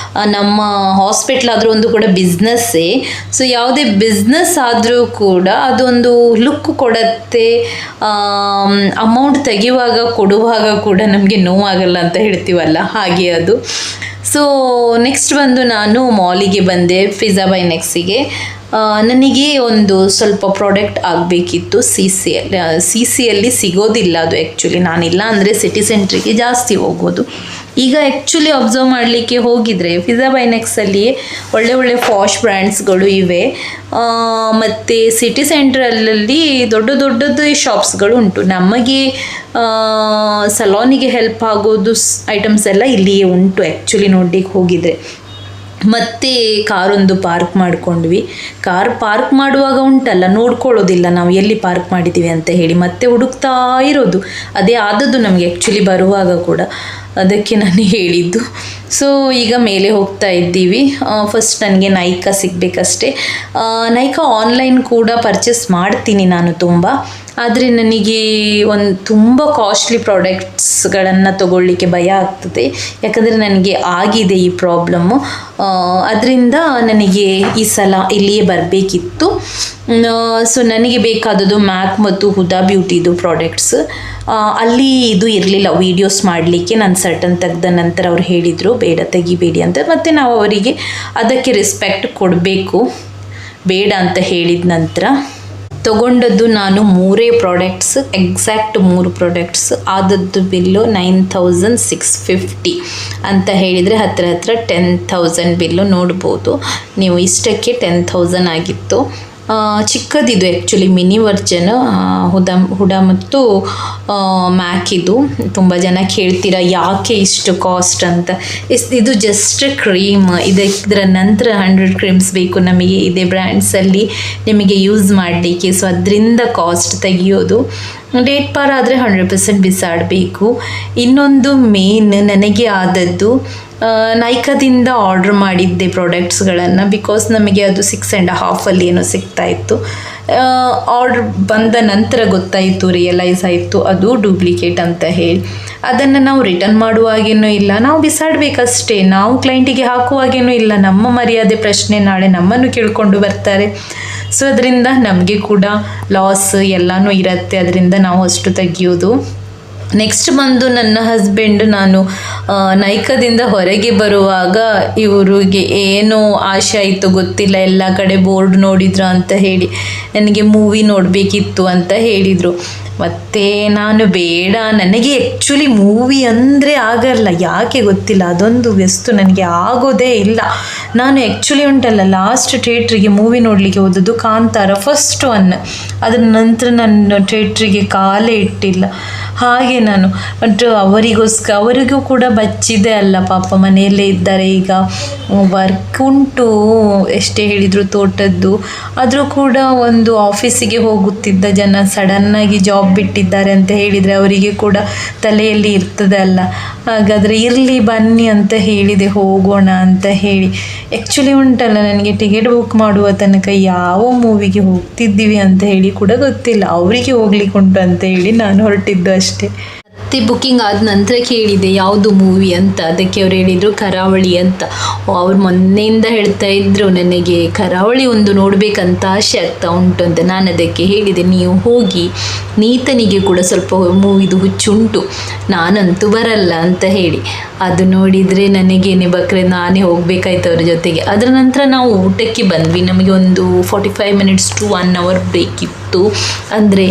ನಮ್ಮ ಹಾಸ್ಪಿಟ್ಲ್ ಆದರೂ ಒಂದು ಕೂಡ ಬಿಸ್ನೆಸ್ಸೇ. ಸೊ ಯಾವುದೇ ಬಿಸ್ನೆಸ್ ಆದರೂ ಕೂಡ ಅದೊಂದು ಲುಕ್ ಕೊಡುತ್ತೆ. ಅಮೌಂಟ್ ತೆಗೆಯುವಾಗ ಕೊಡುವಾಗ ಕೂಡ ನಮಗೆ ನೋವಾಗಲ್ಲ ಅಂತ ಹೇಳ್ತೀವಲ್ಲ, ಹಾಗೆ ಅದು. ಸೊ ನೆಕ್ಸ್ಟ್ ಬಂದು ನಾನು ಮಾಲಿಗೆ ಬಂದೆ, ಪಿಜ್ಜಾ ಬೈ ನೆಕ್ಸಿಗೆ. ನನಗೆ ಒಂದು ಸ್ವಲ್ಪ ಪ್ರಾಡಕ್ಟ್ ಆಗಬೇಕಿತ್ತು. CCಯಲ್ಲಿ ಸಿಗೋದಿಲ್ಲ ಅದು ಆ್ಯಕ್ಚುಲಿ. ನಾನಿಲ್ಲ ಅಂದರೆ ಸಿಟಿ ಸೆಂಟ್ರಿಗೆ ಜಾಸ್ತಿ ಹೋಗೋದು. ಈಗ ಆ್ಯಕ್ಚುಲಿ ಅಬ್ಸರ್ವ್ ಮಾಡಲಿಕ್ಕೆ ಹೋಗಿದರೆ ಪಿಜ್ಜಾ ಬೈ ನೆಕ್ಸಲ್ಲಿ ಒಳ್ಳೆ ಫಾಶ್ ಬ್ರ್ಯಾಂಡ್ಸ್ಗಳು ಇವೆ. ಮತ್ತು ಸಿಟಿ ಸೆಂಟ್ರಲ್ಲಿ ದೊಡ್ಡದು ಶಾಪ್ಸ್ಗಳು ಉಂಟು. ನಮಗೆ ಸಲೋನಿಗೆ ಹೆಲ್ಪ್ ಆಗೋದು ಐಟಮ್ಸ್ ಎಲ್ಲ ಇಲ್ಲಿಯೇ ಉಂಟು ಆ್ಯಕ್ಚುಲಿ ನೋಡ್ಲಿಕ್ಕೆ ಹೋಗಿದರೆ. ಮತ್ತೆ ಕಾರೊಂದು ಪಾರ್ಕ್ ಮಾಡ್ಕೊಂಡ್ವಿ. ಕಾರ್ ಪಾರ್ಕ್ ಮಾಡುವಾಗ ಉಂಟಲ್ಲ, ನೋಡ್ಕೊಳ್ಳೋದಿಲ್ಲ ನಾವು ಎಲ್ಲಿ ಪಾರ್ಕ್ ಮಾಡಿದ್ದೀವಿ ಅಂತ ಹೇಳಿ, ಮತ್ತೆ ಹುಡುಕ್ತಾ ಇರೋದು. ಅದೇ ಆದದ್ದು ನಮಗೆ ಆ್ಯಕ್ಚುಲಿ ಬರುವಾಗ ಕೂಡ, ಅದಕ್ಕೆ ನಾನು ಹೇಳಿದ್ದು. ಸೊ ಈಗ ಮೇಲೆ ಹೋಗ್ತಾ ಇದ್ದೀವಿ. ಫಸ್ಟ್ ನನಗೆ ನೈಕಾ ಸಿಗಬೇಕಷ್ಟೇ. ನೈಕಾ ಆನ್ಲೈನ್ ಕೂಡ ಪರ್ಚೇಸ್ ಮಾಡ್ತೀನಿ ನಾನು ತುಂಬ. ಆದರೆ ನನಗೆ ತುಂಬ ಕಾಸ್ಟ್ಲಿ ಪ್ರಾಡಕ್ಟ್ಸ್ಗಳನ್ನು ತಗೊಳ್ಳಿಕ್ಕೆ ಭಯ ಆಗ್ತದೆ, ಯಾಕಂದರೆ ನನಗೆ ಆಗಿದೆ ಈ ಪ್ರಾಬ್ಲಮ್ಮು. ಅದರಿಂದ ನನಗೆ ಈ ಸಲ ಇಲ್ಲಿಯೇ ಬರಬೇಕಿತ್ತು. ಸೊ ನನಗೆ ಬೇಕಾದದ್ದು ಮ್ಯಾಕ್ ಮತ್ತು ಹುದಾ ಬ್ಯೂಟಿದು ಪ್ರಾಡಕ್ಟ್ಸ್. ಅಲ್ಲಿ ಇದು ಇರಲಿಲ್ಲ ವೀಡಿಯೋಸ್ ಮಾಡಲಿಕ್ಕೆ. ನಾನು ಸರ್ಟನ್ ತೆಗೆದ ನಂತರ ಅವ್ರು ಹೇಳಿದರು ಬೇಡ ತೆಗಿಬೇಡಿ ಅಂತ. ಮತ್ತು ನಾವು ಅವರಿಗೆ ಅದಕ್ಕೆ ರೆಸ್ಪೆಕ್ಟ್ ಕೊಡಬೇಕು, ಬೇಡ ಅಂತ ಹೇಳಿದ ನಂತರ ತಗೊಂಡದ್ದು ನಾನು 3 ಪ್ರಾಡಕ್ಟ್ಸ್, ಎಕ್ಸಾಕ್ಟ್ 3 ಪ್ರಾಡಕ್ಟ್ಸ್. ಆದದ್ದು ಬಿಲ್ಲು 9650 ಅಂತ ಹೇಳಿದರೆ ಹತ್ರ 10,000 ಬಿಲ್ಲು ನೋಡ್ಬೋದು ನೀವು. ಇಷ್ಟಕ್ಕೆ 10,000 ಆಗಿತ್ತು. ಚಿಕ್ಕದಿದು ಆ್ಯಕ್ಚುಲಿ ಮಿನಿ ವರ್ಜನ್ ಹುಡಾ ಮತ್ತು ಮ್ಯಾಕ್. ಇದು ತುಂಬ ಜನ ಕೇಳ್ತೀರಾ ಯಾಕೆ ಇಷ್ಟು ಕಾಸ್ಟ್ ಅಂತ. ಇದು ಜಸ್ಟ್ ಕ್ರೀಮ್. ಇದರ ನಂತರ 100 ಕ್ರೀಮ್ಸ್ ಬೇಕು ನಮಗೆ ಇದೇ ಬ್ರ್ಯಾಂಡ್ಸಲ್ಲಿ ನಿಮಗೆ ಯೂಸ್ ಮಾಡಲಿಕ್ಕೆ. ಸೊ ಅದರಿಂದ ಕಾಸ್ಟ್ ತೆಗಿಯೋದು. ಡೇಟ್ ಪಾರ್ ಆದರೆ 100% ಬಿಸಾಡಬೇಕು. ಇನ್ನೊಂದು ಮೇನ್ ನನಗೆ ಆದದ್ದು, ನೈಕಾದಿಂದ ಆರ್ಡ್ರ್ ಮಾಡಿದ್ದೆ ಪ್ರಾಡಕ್ಟ್ಸ್ಗಳನ್ನು. ಬಿಕಾಸ್ ನಮಗೆ ಅದು 6.5 ಏನೋ ಸಿಗ್ತಾಯಿತ್ತು. ಆರ್ಡ್ರ್ ಬಂದ ನಂತರ ಗೊತ್ತಾಯಿತು, ರಿಯಲೈಸ್ ಆಯಿತು ಅದು ಡೂಪ್ಲಿಕೇಟ್ ಅಂತ ಹೇಳಿ. ಅದನ್ನು ನಾವು ರಿಟರ್ನ್ ಮಾಡುವಾಗೇನೂ ಇಲ್ಲ, ನಾವು ಬಿಸಾಡಬೇಕಷ್ಟೇ. ನಾವು ಕ್ಲೈಂಟಿಗೆ ಹಾಕುವಾಗೇನೂ ಇಲ್ಲ. ನಮ್ಮ ಮರ್ಯಾದೆ ಪ್ರಶ್ನೆ, ನಾಳೆ ನಮ್ಮನ್ನು ಕೇಳಿಕೊಂಡು ಬರ್ತಾರೆ. ಸೊ ಅದರಿಂದ ನಮಗೆ ಕೂಡ ಲಾಸ್ ಎಲ್ಲನೂ ಇರುತ್ತೆ. ಅದರಿಂದ ನಾವು ಅಷ್ಟು ತೆಗಿಯೋದು. ನೆಕ್ಸ್ಟ್ ಬಂದು ನನ್ನ ಹಸ್ಬೆಂಡ್, ನಾನು ನೈಕಾದಿಂದ ಹೊರಗೆ ಬರುವಾಗ ಇವರಿಗೆ ಏನೋ ಆಸೆ ಆಯಿತು ಗೊತ್ತಿಲ್ಲ, ಎಲ್ಲ ಕಡೆ ಬೋರ್ಡ್ ನೋಡಿದ್ರು ಅಂತ ಹೇಳಿ ನನಗೆ ಮೂವಿ ನೋಡಬೇಕಿತ್ತು ಅಂತ ಹೇಳಿದರು. ಮತ್ತು ನಾನು ಬೇಡ, ನನಗೆ ಆ್ಯಕ್ಚುಲಿ ಮೂವಿ ಅಂದರೆ ಆಗಲ್ಲ, ಯಾಕೆ ಗೊತ್ತಿಲ್ಲ, ಅದೊಂದು ವಸ್ತು ನನಗೆ ಆಗೋದೇ ಇಲ್ಲ. ನಾನು ಆ್ಯಕ್ಚುಲಿ ಉಂಟಲ್ಲ, ಲಾಸ್ಟ್ ಥಿಯೇಟ್ರಿಗೆ ಮೂವಿ ನೋಡಲಿಕ್ಕೆ ಹೋದದ್ದು ಕಾಂತಾರ ಫಸ್ಟ್ ಒನ್. ಅದರ ನಂತರ ನಾನು ಥಿಯೇಟ್ರಿಗೆ ಕಾಲೇ ಇಟ್ಟಿಲ್ಲ. ಹಾಗೆ ನಾನು ಬಟ್ ಅವರಿಗೂ ಕೂಡ ಬಚ್ಚಿದೆ ಅಲ್ಲ, ಪಾಪ ಮನೆಯಲ್ಲೇ ಇದ್ದಾರೆ. ಈಗ ವರ್ಕ್ ಉಂಟು, ಎಷ್ಟೇ ಹೇಳಿದರು ತೋಟದ್ದು. ಆದರೂ ಕೂಡ ಒಂದು ಆಫೀಸಿಗೆ ಹೋಗುತ್ತಿದ್ದ ಜನ ಸಡನ್ನಾಗಿ ಜಾಬ್ ಬಿಟ್ಟಿದ್ದಾರೆ ಅಂತ ಹೇಳಿದರೆ ಅವರಿಗೆ ಕೂಡ ತಲೆಯಲ್ಲಿ ಇರ್ತದೆ ಅಲ್ಲ. ಹಾಗಾದರೆ ಇರಲಿ ಬನ್ನಿ ಅಂತ ಹೇಳಿದೆ, ಹೋಗೋಣ ಅಂತ ಹೇಳಿ. ಆ್ಯಕ್ಚುಲಿ ಉಂಟಲ್ಲ, ನನಗೆ ಟಿಕೆಟ್ ಬುಕ್ ಮಾಡುವ ತನಕ ಯಾವ ಮೂವಿಗೆ ಹೋಗ್ತಿದ್ದೀವಿ ಅಂತ ಹೇಳಿ ಕೂಡ ಗೊತ್ತಿಲ್ಲ. ಅವರಿಗೆ ಹೋಗ್ಲಿಕ್ಕೆ ಉಂಟು ಅಂತ ಹೇಳಿ ನಾನು ಹೊರಟಿದ್ದು ಅಷ್ಟೇ. ಮತ್ತೆ ಬುಕ್ಕಿಂಗ್ ಆದ ನಂತರ ಕೇಳಿದೆ ಯಾವುದು ಮೂವಿ ಅಂತ. ಅದಕ್ಕೆ ಅವ್ರು ಹೇಳಿದರು ಕರಾವಳಿ ಅಂತ. ಅವ್ರು ಮೊನ್ನೆಯಿಂದ ಹೇಳ್ತಾ ಇದ್ದರು ನನಗೆ ಕರಾವಳಿ ಒಂದು ನೋಡಬೇಕಂತ ಆಸೆ ಆಗ್ತಾ ಉಂಟು ಅಂತ. ನಾನು ಅದಕ್ಕೆ ಹೇಳಿದೆ, ನೀವು ಹೋಗಿ, ನೀತನಿಗೆ ಕೂಡ ಸ್ವಲ್ಪ ಮೂವಿದು ಹುಚ್ಚುಂಟು, ನಾನಂತೂ ಬರಲ್ಲ ಅಂತ ಹೇಳಿ. ಅದು ನೋಡಿದರೆ ನನಗೇನೆ ಬಕ್ರೆ ನಾನೇ ಹೋಗಬೇಕಾಯ್ತು ಅವ್ರ ಜೊತೆಗೆ. ಅದರ ನಂತರ ನಾವು ಊಟಕ್ಕೆ ಬಂದ್ವಿ. ನಮಗೆ ಒಂದು 45 ಮಿನಿಟ್ಸ್ ಟು 1 ಅವರ್ ಬ್ರೇಕ್ ಇತ್ತು, ಅಂದರೆ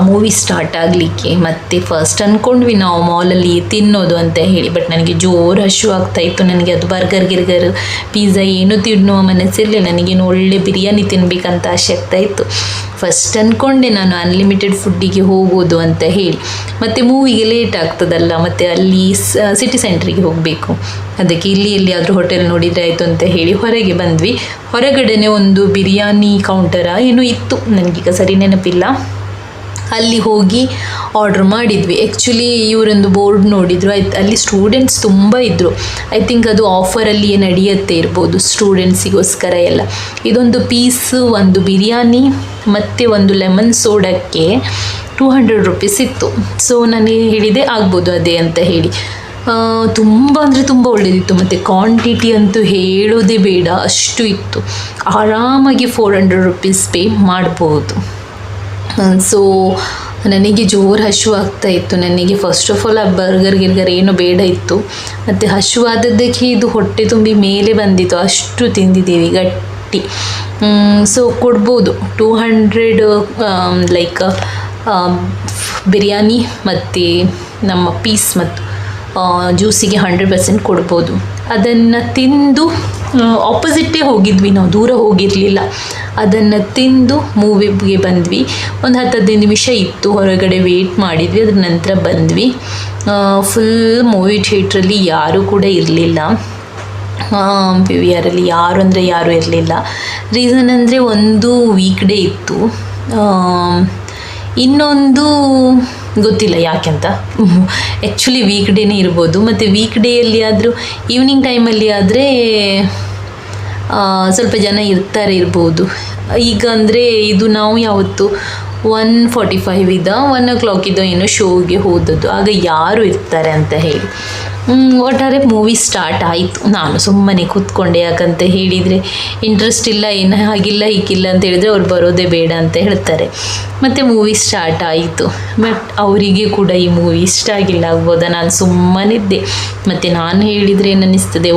ಮೂವಿ ಸ್ಟಾರ್ಟ್ ಆಗಲಿಕ್ಕೆ. ಮತ್ತು ಫಸ್ಟ್ ಅಂದ್ಕೊಂಡ್ವಿ ನಾವು ಮಾಲಲ್ಲಿ ತಿನ್ನೋದು ಅಂತ ಹೇಳಿ. ಬಟ್ ನನಗೆ ಜೋರು ಹಸಿವು ಆಗ್ತಾಯಿತ್ತು. ನನಗೆ ಅದು ಬರ್ಗರ್ ಪಿಜ್ಜಾ ಏನೂ ತಿನ್ನುವ ಮನಸ್ಸಿರಲಿಲ್ಲ. ನನಗೇನು ಒಳ್ಳೆ ಬಿರಿಯಾನಿ ತಿನ್ನಬೇಕಂತ ಆಸೆ ಆಗ್ತಾಯಿತ್ತು. ಫಸ್ಟ್ ಅಂದ್ಕೊಂಡೆ ನಾನು ಅನ್ಲಿಮಿಟೆಡ್ ಫುಡ್ಡಿಗೆ ಹೋಗೋದು ಅಂತ ಹೇಳಿ. ಮತ್ತು ಮೂವಿಗೆ ಲೇಟ್ ಆಗ್ತದಲ್ಲ, ಮತ್ತು ಅಲ್ಲಿ ಸಿಟಿ ಸೆಂಟ್ರಿಗೆ ಹೋಗಬೇಕು. ಅದಕ್ಕೆ ಇಲ್ಲಿ ಎಲ್ಲಿಯಾದರೂ ಹೋಟೆಲ್ ನೋಡಿದರೆ ಆಯಿತು ಅಂತ ಹೇಳಿ ಹೊರಗೆ ಬಂದ್ವಿ. ಹೊರಗಡೆನೆ ಒಂದು ಬಿರಿಯಾನಿ ಕೌಂಟರ ಏನೋ ಇತ್ತು, ನನಗೀಗ ಸರಿ ನೆನಪಿಲ್ಲ. ಅಲ್ಲಿ ಹೋಗಿ ಆರ್ಡ್ರ್ ಮಾಡಿದ್ವಿ. ಆ್ಯಕ್ಚುಲಿ ಇವರೊಂದು ಬೋರ್ಡ್ ನೋಡಿದರು, ಆಯ್ತು ಅಲ್ಲಿ ಸ್ಟೂಡೆಂಟ್ಸ್ ತುಂಬ ಇದ್ದರು. ಐ ಥಿಂಕ್ ಅದು ಆಫರಲ್ಲಿ ನಡೆಯುತ್ತೆ ಇರ್ಬೋದು ಸ್ಟೂಡೆಂಟ್ಸಿಗೋಸ್ಕರ ಎಲ್ಲ. ಇದೊಂದು ಪೀಸು, ಒಂದು ಬಿರಿಯಾನಿ ಮತ್ತು ಒಂದು ಲೆಮನ್ ಸೋಡಕ್ಕೆ 200 ರೂಪೀಸ್ ಇತ್ತು. ಸೊ ನನಗೆ ಹೇಳಿದೆ ಆಗ್ಬೋದು ಅದೇ ಅಂತ ಹೇಳಿ. ತುಂಬ ಅಂದರೆ ತುಂಬ ಒಳ್ಳೆಯದಿತ್ತು. ಮತ್ತು ಕ್ವಾಂಟಿಟಿ ಅಂತೂ ಹೇಳೋದೇ ಬೇಡ, ಅಷ್ಟು ಇತ್ತು. ಆರಾಮಾಗಿ 400 ರೂಪೀಸ್ ಪೇ ಮಾಡ್ಬೋದು. ಸೊ ನನಗೆ ಜೋರು ಹಸಿವು ಆಗ್ತಾಯಿತ್ತು. ನನಗೆ ಫಸ್ಟ್ ಆಫ್ ಆಲ್ ಆ ಬರ್ಗರ್ ಏನೂ ಬೇಡ ಇತ್ತು. ಮತ್ತು ಹಸಿವಾದದ್ದಕ್ಕೆ ಇದು ಹೊಟ್ಟೆ ತುಂಬಿ ಮೇಲೆ ಬಂದಿತ್ತು, ಅಷ್ಟು ತಿಂದಿದ್ದೀವಿ ಗಟ್ಟಿ. ಸೊ ಕೊಡ್ಬೋದು 200 ಲೈಕ್ ಬಿರಿಯಾನಿ ಮತ್ತು ನಮ್ಮ ಪೀಸ್ ಮತ್ತು ಜ್ಯೂಸಿಗೆ 100% ಕೊಡ್ಬೋದು. ಅದನ್ನು ತಿಂದು ಆಪೋಸಿಟ್ಟೇ ಹೋಗಿದ್ವಿ ನಾವು, ದೂರ ಹೋಗಿರಲಿಲ್ಲ. ಅದನ್ನು ತಿಂದು ಮೂವಿಗೆ ಬಂದ್ವಿ. ಒಂದು 10-15 ನಿಮಿಷ ಇತ್ತು, ಹೊರಗಡೆ ವೇಟ್ ಮಾಡಿದ್ವಿ. ಅದ್ರ ನಂತರ ಬಂದ್ವಿ. ಫುಲ್ ಮೂವಿ ಥಿಯೇಟ್ರಲ್ಲಿ ಯಾರೂ ಕೂಡ ಇರಲಿಲ್ಲ. PVRಲ್ಲಿ ಯಾರು ಅಂದರೆ ಯಾರೂ ಇರಲಿಲ್ಲ. ರೀಸನ್ ಅಂದರೆ ಒಂದು ವೀಕ್ ಡೇ ಇತ್ತು, ಇನ್ನೊಂದು ಗೊತ್ತಿಲ್ಲ ಯಾಕೆಂತ. ಆ್ಯಕ್ಚುಲಿ ವೀಕ್ ಡೇನೇ ಇರ್ಬೋದು. ಮತ್ತು ವೀಕ್ ಡೇಯಲ್ಲಿ ಆದರೂ ಈವ್ನಿಂಗ್ ಟೈಮಲ್ಲಿ ಆದರೆ ಸ್ವಲ್ಪ ಜನ ಇರ್ಬೋದು. ಈಗ ಅಂದರೆ ಇದು ನಾವು ಯಾವತ್ತು 1:45 1 o'clock ಏನೋ ಶೋಗೆ ಹೋದದ್ದು, ಆಗ ಯಾರು ಇರ್ತಾರೆ ಅಂತ ಹೇಳಿ. ಒಟ್ಟಾರೆ ಮೂವಿ ಸ್ಟಾರ್ಟ್ ಆಯಿತು. ನಾನು ಸುಮ್ಮನೆ ಕೂತ್ಕೊಂಡೆ, ಯಾಕಂತ ಹೇಳಿದರೆ ಇಂಟ್ರೆಸ್ಟ್ ಇಲ್ಲ, ಏನು ಹಾಗಿಲ್ಲ ಹೀಗಿಲ್ಲ ಅಂತ ಹೇಳಿದರೆ ಅವ್ರು ಬರೋದೇ ಬೇಡ ಅಂತ ಹೇಳ್ತಾರೆ. ಮತ್ತು ಮೂವಿ ಸ್ಟಾರ್ಟ್ ಆಯಿತು. ಬಟ್ ಅವರಿಗೆ ಕೂಡ ಈ ಮೂವಿ ಇಷ್ಟ ಆಗಿಲ್ಲ ಆಗ್ಬೋದಾ. ನಾನು ಸುಮ್ಮನಿದ್ದೆ. ಮತ್ತು ನಾನು ಹೇಳಿದರೆ ಏನಿಸ್ತದೆ,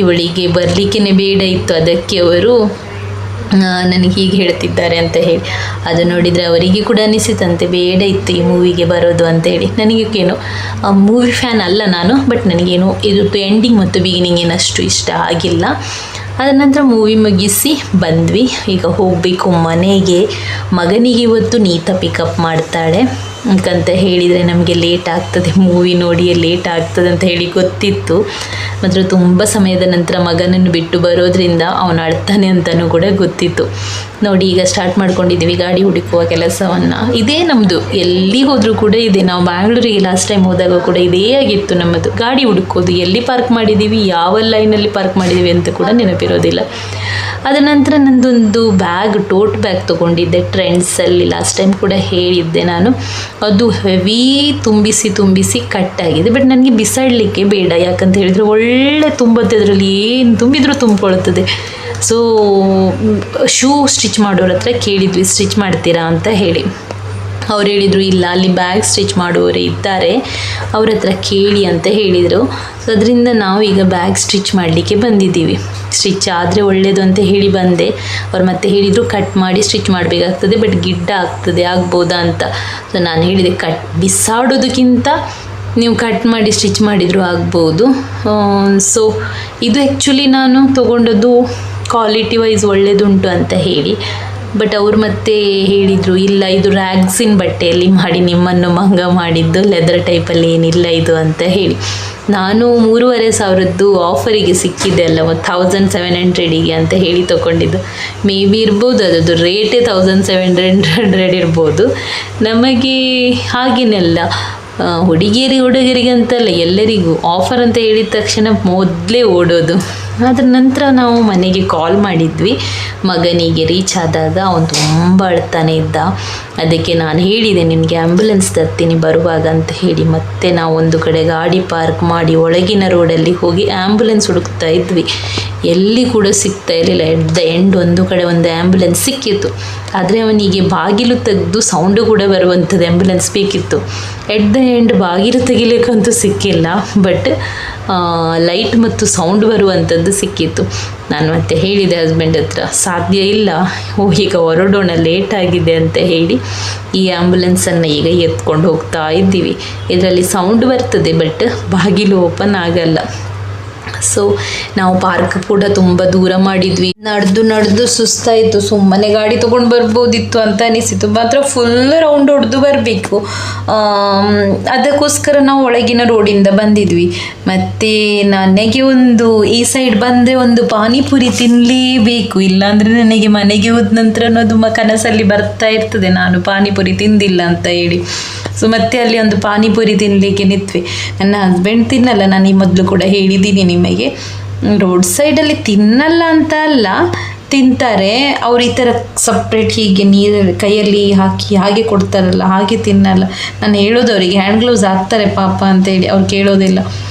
ಇವಳಿಗೆ ಬರಲಿಕ್ಕೇ ಬೇಡ ಇತ್ತು, ಅದಕ್ಕೆ ಅವರು ನನಗೆ ಹೀಗೆ ಹೇಳ್ತಿದ್ದಾರೆ ಅಂತ ಹೇಳಿ. ಅದು ನೋಡಿದರೆ ಅವರಿಗೆ ಕೂಡ ಅನಿಸಿತಂತೆ ಬೇಡ ಇತ್ತು ಈ ಮೂವಿಗೆ ಬರೋದು ಅಂತೇಳಿ. ನನಗೇನು ಮೂವಿ ಫ್ಯಾನ್ ಅಲ್ಲ ನಾನು, ಬಟ್ ನನಗೇನು ಇದು ಎಂಡಿಂಗ್ ಮತ್ತು ಬಿಗಿನಿಂಗ್ ಏನಷ್ಟು ಇಷ್ಟ ಆಗಿಲ್ಲ. ಅದರ ನಂತರ ಮೂವಿ ಮುಗಿಸಿ ಬಂದ್ವಿ. ಈಗ ಹೋಗಬೇಕು ಮನೆಗೆ. ಮಗನಿಗೆ ಇವತ್ತು ನೀತಾ ಪಿಕಪ್ ಮಾಡ್ತಾಳೆ ಯಾಕಂತ ಹೇಳಿದರೆ ನಮಗೆ ಲೇಟ್ ಆಗ್ತದೆ, ಮೂವಿ ನೋಡಿಯೇ ಲೇಟ್ ಆಗ್ತದೆ ಅಂತ ಹೇಳಿ ಗೊತ್ತಿತ್ತು. ಮಾತ್ರ ತುಂಬ ಸಮಯದ ನಂತರ ಮಗನನ್ನು ಬಿಟ್ಟು ಬರೋದ್ರಿಂದ ಅವನು ಅಳ್ತಾನೆ ಅಂತಲೂ ಕೂಡ ಗೊತ್ತಿತ್ತು. ನೋಡಿ ಈಗ ಸ್ಟಾರ್ಟ್ ಮಾಡ್ಕೊಂಡಿದ್ದೀವಿ ಗಾಡಿ ಹುಡುಕುವ ಕೆಲಸವನ್ನು. ಇದೇ ನಮ್ಮದು, ಎಲ್ಲಿ ಹೋದರೂ ಕೂಡ ಇದೆ. ನಾವು ಬ್ಯಾಂಗ್ಳೂರಿಗೆ ಲಾಸ್ಟ್ ಟೈಮ್ ಹೋದಾಗ ಕೂಡ ಇದೇ ಆಗಿತ್ತು ನಮ್ಮದು, ಗಾಡಿ ಹುಡುಕೋದು. ಎಲ್ಲಿ ಪಾರ್ಕ್ ಮಾಡಿದ್ದೀವಿ, ಯಾವ ಲೈನಲ್ಲಿ ಪಾರ್ಕ್ ಮಾಡಿದ್ದೀವಿ ಅಂತ ಕೂಡ ನೆನಪಿರೋದಿಲ್ಲ. ಅದ ನಂತರ ನಂದೊಂದು ಬ್ಯಾಗ್, ಟೋಟ್ ಬ್ಯಾಗ್ ತೊಗೊಂಡಿದ್ದೆ ಟ್ರೆಂಡ್ಸಲ್ಲಿ, ಲಾಸ್ಟ್ ಟೈಮ್ ಕೂಡ ಹೇಳಿದ್ದೆ ನಾನು. ಅದು ಹೆವಿ ತುಂಬಿಸಿ ಕಟ್ಟಾಗಿದೆ. ಬಟ್ ನನಗೆ ಬಿಸಾಡಲಿಕ್ಕೆ ಬೇಡ, ಯಾಕಂತ ಹೇಳಿದರೆ ಒಳ್ಳೆ ತುಂಬುತ್ತೆ, ಅದರಲ್ಲಿ ಏನು ತುಂಬಿದರೂ ತುಂಬಿಕೊಳ್ಳುತ್ತದೆ. ಸೊ ಶೂ ಸ್ಟಿಚ್ ಮಾಡೋರ ಹತ್ರ ಕೇಳಿದ್ವಿ, ಸ್ಟಿಚ್ ಮಾಡ್ತೀರಾ ಅಂತ ಹೇಳಿ. ಅವ್ರು ಹೇಳಿದರು ಇಲ್ಲ, ಅಲ್ಲಿ ಬ್ಯಾಗ್ ಸ್ಟಿಚ್ ಮಾಡುವವರೇ ಇದ್ದಾರೆ, ಅವ್ರ ಹತ್ರ ಕೇಳಿ ಅಂತ ಹೇಳಿದರು. ಸೊ ಅದರಿಂದ ನಾವು ಈಗ ಬ್ಯಾಗ್ ಸ್ಟಿಚ್ ಮಾಡಲಿಕ್ಕೆ ಬಂದಿದ್ದೀವಿ. ಸ್ಟಿಚ್ ಆದರೆ ಒಳ್ಳೆಯದು ಅಂತ ಹೇಳಿ ಬಂದೆ. ಅವ್ರು ಮತ್ತೆ ಹೇಳಿದರು ಕಟ್ ಮಾಡಿ ಸ್ಟಿಚ್ ಮಾಡಬೇಕಾಗ್ತದೆ, ಬಟ್ ಗಿಡ್ಡ ಆಗ್ತದೆ, ಆಗ್ಬೋದಾ ಅಂತ. ಸೊ ನಾನು ಹೇಳಿದೆ ಬಿಸಾಡೋದಕ್ಕಿಂತ ನೀವು ಕಟ್ ಮಾಡಿ ಸ್ಟಿಚ್ ಮಾಡಿದರೂ ಆಗ್ಬೋದು. ಸೊ ಇದು ಆ್ಯಕ್ಚುಲಿ ನಾನು ತೊಗೊಂಡದ್ದು ಕ್ವಾಲಿಟಿ ವೈಸ್ ಒಳ್ಳೆಯದುಂಟು ಅಂತ ಹೇಳಿ. ಬಟ್ ಅವ್ರು ಮತ್ತೆ ಹೇಳಿದರು ಇಲ್ಲ, ಇದು ರ್ಯಾಗ್ಸಿನ್ ಬಟ್ಟೆಯಲ್ಲಿ ಮಾಡಿ ನಿಮ್ಮನ್ನು ಮಂಗ ಮಾಡಿದ್ದು, ಲೆದರ್ ಟೈಪಲ್ಲಿ ಏನಿಲ್ಲ ಇದು ಅಂತ ಹೇಳಿ. ನಾನು 3500 ಆಫರಿಗೆ ಸಿಕ್ಕಿದೆ ಅಲ್ಲ, 1700 ಅಂತ ಹೇಳಿ ತೊಗೊಂಡಿದ್ದು. ಮೇ ಬಿ ಇರ್ಬೋದು, ಅದರದ್ದು ರೇಟೇ 1700 ಇರ್ಬೋದು. ನಮಗೆ ಹಾಗೇನೆಲ್ಲ ಹುಡುಗಿಯರಿಗೆ ಅಂತಲ್ಲ, ಎಲ್ಲರಿಗೂ ಆಫರ್ ಅಂತ ಹೇಳಿದ ತಕ್ಷಣ ಮೊದಲೇ ಓಡೋದು. ಅದರ ನಂತರ ನಾವು ಮನೆಗೆ ಕಾಲ್ ಮಾಡಿದ್ವಿ. ಮಗನಿಗೆ ರೀಚ್ ಆದಾಗ ಅವನು ತುಂಬ ಅಳ್ತಾನೆ ಇದ್ದ. ಅದಕ್ಕೆ ನಾನು ಹೇಳಿದೆ ನಿನಗೆ ಆ್ಯಂಬುಲೆನ್ಸ್ ತರ್ತೀನಿ ಬರುವಾಗ ಅಂತ ಹೇಳಿ. ಮತ್ತೆ ನಾವು ಒಂದು ಕಡೆ ಗಾಡಿ ಪಾರ್ಕ್ ಮಾಡಿ ಒಳಗಿನ ರೋಡಲ್ಲಿ ಹೋಗಿ ಆ್ಯಂಬುಲೆನ್ಸ್ ಹುಡುಕ್ತಾ ಇದ್ವಿ. ಎಲ್ಲಿ ಕೂಡ ಸಿಗ್ತಾ ಇರಲಿಲ್ಲ. ಎಟ್ ದ ಎಂಡ್ ಒಂದು ಕಡೆ ಒಂದು ಆ್ಯಂಬುಲೆನ್ಸ್ ಸಿಕ್ಕಿತ್ತು. ಆದರೆ ಅವನಿಗೆ ಬಾಗಿಲು ತೆಗೆದು ಸೌಂಡು ಕೂಡ ಬರುವಂಥದ್ದು ಆ್ಯಂಬುಲೆನ್ಸ್ ಬೇಕಿತ್ತು. ಎಟ್ ದ ಎಂಡ್ ಬಾಗಿಲು ತೆಗಿಲಿಕ್ಕಂತೂ ಸಿಕ್ಕಿಲ್ಲ, ಬಟ್ ಲೈಟ್ ಮತ್ತು ಸೌಂಡ್ ಬರುವಂಥದ್ದು ಸಿಕ್ಕಿತ್ತು. ನಾನು ಮತ್ತೆ ಹೇಳಿದೆ ಹಸ್ಬೆಂಡ್ ಹತ್ರ, ಸಾಧ್ಯ ಇಲ್ಲ, ಈಗ ಹೊರಡೋಣ, ಲೇಟ್ ಆಗಿದೆ ಅಂತ ಹೇಳಿ ಈ ಆ್ಯಂಬುಲೆನ್ಸನ್ನು ಈಗ ಎತ್ಕೊಂಡು ಹೋಗ್ತಾ ಇದ್ದೀವಿ. ಇದರಲ್ಲಿ ಸೌಂಡ್ ಬರ್ತದೆ, ಬಟ್ ಬಾಗಿಲು ಓಪನ್ ಆಗಲ್ಲ. ಸೊ ನಾವು ಪಾರ್ಕ್ ಕೂಡ ತುಂಬ ದೂರ ಮಾಡಿದ್ವಿ. ನಡೆದು ಸುಸ್ತಾಯಿತು. ಸುಮ್ಮನೆ ಗಾಡಿ ತೊಗೊಂಡು ಬರ್ಬೋದಿತ್ತು ಅಂತ ಅನಿಸಿತು. ಮಾತ್ರ ಫುಲ್ ರೌಂಡ್ ಹೊಡೆದು ಬರಬೇಕು. ಅದಕ್ಕೋಸ್ಕರ ನಾವು ಒಳಗಿನ ರೋಡಿಂದ ಬಂದಿದ್ವಿ. ಮತ್ತು ನನಗೆ ಒಂದು ಈ ಸೈಡ್ ಬಂದರೆ ಒಂದು ಪಾನಿಪುರಿ ತಿನ್ನಲೇಬೇಕು, ಇಲ್ಲಾಂದರೆ ನನಗೆ ಮನೆಗೆ ಹೋದ ನಂತರ ಅದು ಕನಸಲ್ಲಿ ಬರ್ತಾ ಇರ್ತದೆ ನಾನು ಪಾನಿಪುರಿ ತಿಂದಿಲ್ಲ ಅಂತ ಹೇಳಿ. ಸೊ ಮತ್ತೆ ಅಲ್ಲಿ ಒಂದು ಪಾನಿಪುರಿ ತಿನ್ನಲಿಕ್ಕೆ ನಿಂತ್ವಿ. ನನ್ನ ಹಸ್ಬೆಂಡ್ ತಿನ್ನಲ್ಲ, ನಾನು ಈ ಮೊದಲು ಕೂಡ ಹೇಳಿದ್ದೀನಿ ನಿಮಗೆ. ರೋಡ್ ಸೈಡಲ್ಲಿ ತಿನ್ನಲ್ಲ ಅಂತ ಅಲ್ಲ, ತಿಂತಾರೆ ಅವ್ರು. ಈ ಥರ ಸಪ್ರೇಟ್ ಹೀಗೆ ನೀರಲ್ಲಿ ಕೈಯಲ್ಲಿ ಹಾಕಿ ಹಾಗೆ ಕೊಡ್ತಾರಲ್ಲ, ಹಾಗೆ ತಿನ್ನಲ್ಲ. ನಾನು ಹೇಳೋದು ಅವರಿಗೆ ಹ್ಯಾಂಡ್ ಗ್ಲೌಸ್ ಹಾಕ್ತಾರೆ ಪಾಪ ಅಂತೇಳಿ, ಅವ್ರು ಕೇಳೋದಿಲ್ಲ.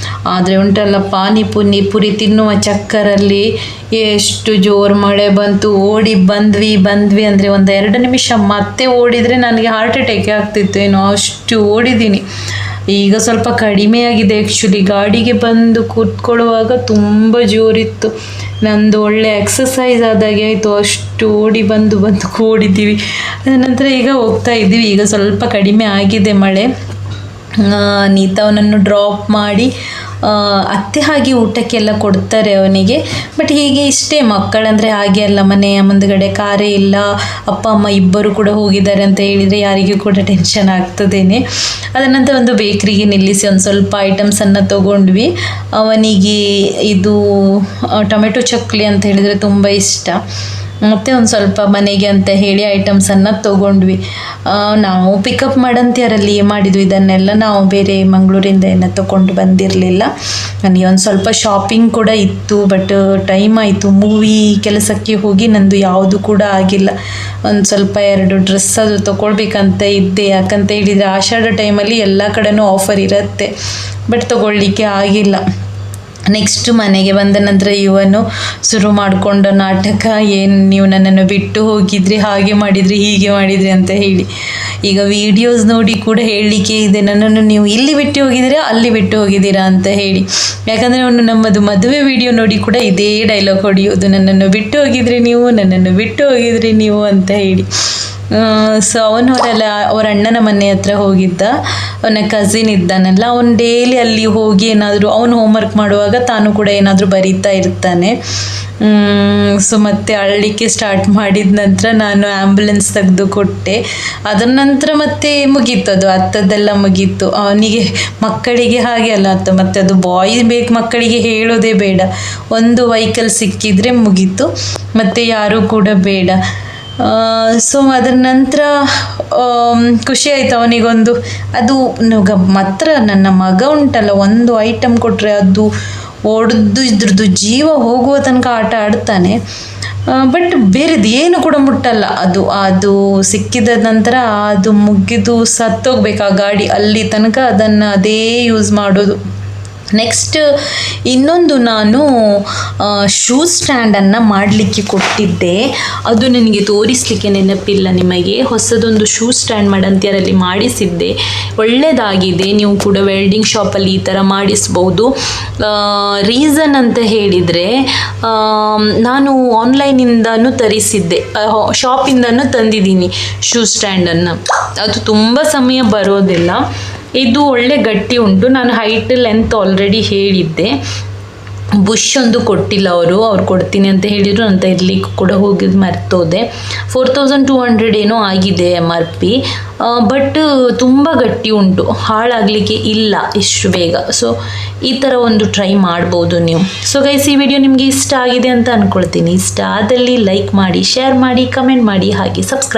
ಆದರೆ ಉಂಟಲ್ಲ ಪುರಿ ತಿನ್ನುವ ಚಕ್ಕರಲ್ಲಿ ಎಷ್ಟು ಜೋರು ಮಳೆ ಬಂತು, ಓಡಿ ಬಂದ್ವಿ ಅಂದರೆ ಒಂದು 2 ನಿಮಿಷ ಮತ್ತೆ ಓಡಿದರೆ ನನಗೆ ಹಾರ್ಟ್ ಅಟ್ಯಾಕ್ ಆಗ್ತಿತ್ತು ಏನೋ, ಅಷ್ಟು ಓಡಿದ್ದೀನಿ. ಈಗ ಸ್ವಲ್ಪ ಕಡಿಮೆಯಾಗಿದೆ ಆ್ಯಕ್ಚುಲಿ. ಗಾಡಿಗೆ ಬಂದು ಕೂತ್ಕೊಳ್ಳುವಾಗ ತುಂಬ ಜೋರಿತ್ತು. ನಂದು ಒಳ್ಳೆ ಎಕ್ಸಸೈಸ್ ಆದಾಗೆ ಆಯಿತು, ಅಷ್ಟು ಓಡಿ ಬಂದು ಓಡಿದ್ದೀವಿ. ಅದ ನಂತರ ಈಗ ಹೋಗ್ತಾ ಇದ್ದೀವಿ. ಈಗ ಸ್ವಲ್ಪ ಕಡಿಮೆ ಆಗಿದೆ ಮಳೆ. ನೀತವನನ್ನು ಡ್ರಾಪ್ ಮಾಡಿ ಅತ್ತೆ ಹಾಗೆ ಊಟಕ್ಕೆಲ್ಲ ಕೊಡ್ತಾರೆ ಅವನಿಗೆ. ಬಟ್ ಹೀಗೆ ಇಷ್ಟೇ, ಮಕ್ಕಳಂದರೆ ಹಾಗೆ ಅಲ್ಲ, ಮನೆಯ ಮುಂದುಗಡೆ ಕಾರೇ ಇಲ್ಲ, ಅಪ್ಪ ಅಮ್ಮ ಇಬ್ಬರು ಕೂಡ ಹೋಗಿದ್ದಾರೆ ಅಂತ ಹೇಳಿದರೆ ಯಾರಿಗೂ ಕೂಡ ಟೆನ್ಷನ್ ಆಗ್ತದೇನೆ. ಅದನಂತರ ಒಂದು ಬೇಕ್ರಿಗೆ ನಿಲ್ಲಿಸಿ ಒಂದು ಸ್ವಲ್ಪ ಐಟಮ್ಸನ್ನು ತೊಗೊಂಡ್ವಿ. ಅವನಿಗೆ ಇದು ಟೊಮೆಟೊ ಚಕ್ಲಿ ಅಂತ ಹೇಳಿದರೆ ತುಂಬ ಇಷ್ಟ. ಮತ್ತು ಒಂದು ಸ್ವಲ್ಪ ಮನೆಗೆ ಅಂತ ಹೇಳಿ ಐಟಮ್ಸನ್ನು ತೊಗೊಂಡ್ವಿ. ನಾವು ಪಿಕಪ್ ಮಾಡಂತ್ಯಾರಲ್ಲಿ ಮಾಡಿದ್ವಿ ಇದನ್ನೆಲ್ಲ. ನಾವು ಬೇರೆ ಮಂಗಳೂರಿಂದ ಏನೋ ತೊಗೊಂಡು ಬಂದಿರಲಿಲ್ಲ. ನನಗೆ ಒಂದು ಸ್ವಲ್ಪ ಶಾಪಿಂಗ್ ಕೂಡ ಇತ್ತು, ಬಟ್ ಟೈಮ್ ಆಯಿತು. ಮೂವಿ ಕೆಲಸಕ್ಕೆ ಹೋಗಿ ನಂದು ಯಾವುದು ಕೂಡ ಆಗಿಲ್ಲ. ಒಂದು ಸ್ವಲ್ಪ 2 ಡ್ರೆಸ್ ಅದು ತೊಗೊಳ್ಬೇಕಂತ ಇದ್ದೆ. ಯಾಕಂತ ಹೇಳಿದರೆ ಆಷಾಢ ಟೈಮಲ್ಲಿ ಎಲ್ಲ ಕಡೆನೂ ಆಫರ್ ಇರುತ್ತೆ, ಬಟ್ ತೊಗೊಳ್ಳಿಕ್ಕೆ ಆಗಿಲ್ಲ. ನೆಕ್ಸ್ಟ್ ಮನೆಗೆ ಬಂದ ನಂತರ ಇವನು ಶುರು ಮಾಡಿಕೊಂಡ ನಾಟಕ, ಏನು ನೀವು ನನ್ನನ್ನು ಬಿಟ್ಟು ಹೋಗಿದ್ರಿ, ಹಾಗೆ ಮಾಡಿದ್ರಿ, ಹೀಗೆ ಮಾಡಿದ್ರಿ ಅಂತ ಹೇಳಿ. ಈಗ ವಿಡಿಯೋಸ್ ನೋಡಿ ಕೂಡ ಹೇಳಲಿಕ್ಕೆ ಇದೆ, ನನ್ನನ್ನು ನೀವು ಇಲ್ಲಿ ಬಿಟ್ಟು ಹೋಗಿದ್ದೀರಾ, ಅಲ್ಲಿ ಬಿಟ್ಟು ಹೋಗಿದ್ದೀರಾ ಅಂತ ಹೇಳಿ. ಯಾಕಂದರೆ ಅವನು ನಮ್ಮದು ಮದುವೆ ವಿಡಿಯೋ ನೋಡಿ ಕೂಡ ಇದೇ ಡೈಲಾಗ್ ಹೊಡೆಯೋದು, ನನ್ನನ್ನು ಬಿಟ್ಟು ಹೋಗಿದ್ರಿ ನೀವು, ನನ್ನನ್ನು ಬಿಟ್ಟು ಹೋಗಿದ್ರಿ ನೀವು ಅಂತ ಹೇಳಿ. ಸೊ ಅವನವರೆಲ್ಲ ಅವ್ರ ಅಣ್ಣನ ಮನೆ ಹತ್ರ ಹೋಗಿದ್ದ, ಅವನ ಕಸಿನ್ ಇದ್ದಾನಲ್ಲ, ಅವನು ಡೈಲಿ ಅಲ್ಲಿ ಹೋಗಿ ಏನಾದರೂ ಅವನು ಹೋಮ್ವರ್ಕ್ ಮಾಡುವಾಗ ತಾನು ಕೂಡ ಏನಾದರೂ ಬರೀತಾ ಇರ್ತಾನೆ. ಸೊ ಮತ್ತೆ ಅಳಲಿಕ್ಕೆ ಸ್ಟಾರ್ಟ್ ಮಾಡಿದ ನಂತರ ನಾನು ಆ್ಯಂಬುಲೆನ್ಸ್ ತೆಗೆದು ಕೊಟ್ಟೆ. ಅದರ ನಂತರ ಮತ್ತೆ ಮುಗೀತು, ಅದು ಅತ್ತದೆಲ್ಲ ಮುಗೀತು. ಅವನಿಗೆ ಮಕ್ಕಳಿಗೆ ಹಾಗೆ ಅಲ್ಲ ಅತ್ತ, ಮತ್ತೆ ಅದು ಬಾಯ್ ಬೇಕು ಮಕ್ಕಳಿಗೆ ಹೇಳೋದೇ ಬೇಡ, ಒಂದು ವೆಹಿಕಲ್ ಸಿಕ್ಕಿದರೆ ಮುಗೀತು, ಮತ್ತು ಯಾರೂ ಕೂಡ ಬೇಡ. ಸೊ ಅದರ ನಂತರ ಖುಷಿ ಆಯಿತು ಅವನಿಗೊಂದು. ಅದು ಮಾತ್ರ ನನ್ನ ಮಗ ಉಂಟಲ್ಲ, ಒಂದು ಐಟಮ್ ಕೊಟ್ಟರೆ ಅದು ಹೊಡೆದು ಇದ್ರದ್ದು ಜೀವ ಹೋಗುವ ತನಕ ಆಟ ಆಡ್ತಾನೆ. ಬಟ್ ಬೇರೆದು ಏನು ಕೂಡ ಮುಟ್ಟಲ್ಲ. ಅದು ಸಿಕ್ಕಿದ ನಂತರ ಅದು ಮುಗಿದು ಸತ್ತೋಗ್ಬೇಕು ಆ ಗಾಡಿ, ಅಲ್ಲಿ ತನಕ ಅದನ್ನು ಅದೇ ಯೂಸ್ ಮಾಡೋದು. ನೆಕ್ಸ್ಟ್ ಇನ್ನೊಂದು ನಾನು ಶೂ ಸ್ಟ್ಯಾಂಡನ್ನು ಮಾಡಲಿಕ್ಕೆ ಕೊಟ್ಟಿದ್ದೆ, ಅದು ನನಗೆ ತೋರಿಸಲಿಕ್ಕೆ ನೆನಪಿಲ್ಲ ನಿಮಗೆ. ಹೊಸದೊಂದು ಶೂ ಸ್ಟ್ಯಾಂಡ್ ಮಾಡಂತ್ಯಾರಲ್ಲಿ ಮಾಡಿಸಿದ್ದೆ, ಒಳ್ಳೆಯದಾಗಿದೆ. ನೀವು ಕೂಡ ವೆಲ್ಡಿಂಗ್ ಶಾಪಲ್ಲಿ ಈ ಥರ ಮಾಡಿಸ್ಬೋದು. ರೀಸನ್ ಅಂತ ಹೇಳಿದರೆ, ನಾನು ಆನ್ಲೈನಿಂದನೂ ತರಿಸಿದ್ದೆ, ಶಾಪಿಂದನೂ ತಂದಿದ್ದೀನಿ ಶೂ ಸ್ಟ್ಯಾಂಡನ್ನು. ಅದು ತುಂಬ ಸಮಯ ಬರೋದಿಲ್ಲ, ಇದು ಒಳ್ಳೆ ಗಟ್ಟಿ ಉಂಟು. ನಾನು ಹೈಟ್ ಲೆಂತ್ ಆಲ್ರೆಡಿ ಹೇಳಿದ್ದೆ. ಬುಷ್ ಒಂದು ಕೊಟ್ಟಿಲ್ಲ ಅವರು ಕೊಡ್ತೀನಿ ಅಂತ ಹೇಳಿದರು, ಅಂತ ಇರಲಿಕ್ಕೆ ಕೂಡ ಹೋಗಿದ್ದು ಮರ್ತೋದೆ. 4200 ಏನೋ ಆಗಿದೆ MRP. ಬಟ್ ತುಂಬ ಗಟ್ಟಿ ಉಂಟು, ಹಾಳಾಗಲಿಕ್ಕೆ ಇಲ್ಲ ಇಷ್ಟು ಬೇಗ. ಸೊ ಈ ಥರ ಒಂದು ಟ್ರೈ ಮಾಡ್ಬೋದು ನೀವು. ಸೊ ಗೈಸ್, ಈ ವಿಡಿಯೋ ನಿಮಗೆ ಇಷ್ಟ ಆಗಿದೆ ಅಂತ ಅಂದ್ಕೊಳ್ತೀನಿ. ಇಷ್ಟ ಆದಲ್ಲಿ ಲೈಕ್ ಮಾಡಿ, ಶೇರ್ ಮಾಡಿ, ಕಮೆಂಟ್ ಮಾಡಿ, ಹಾಗೆ ಸಬ್ಸ್ಕ್ರೈಬ್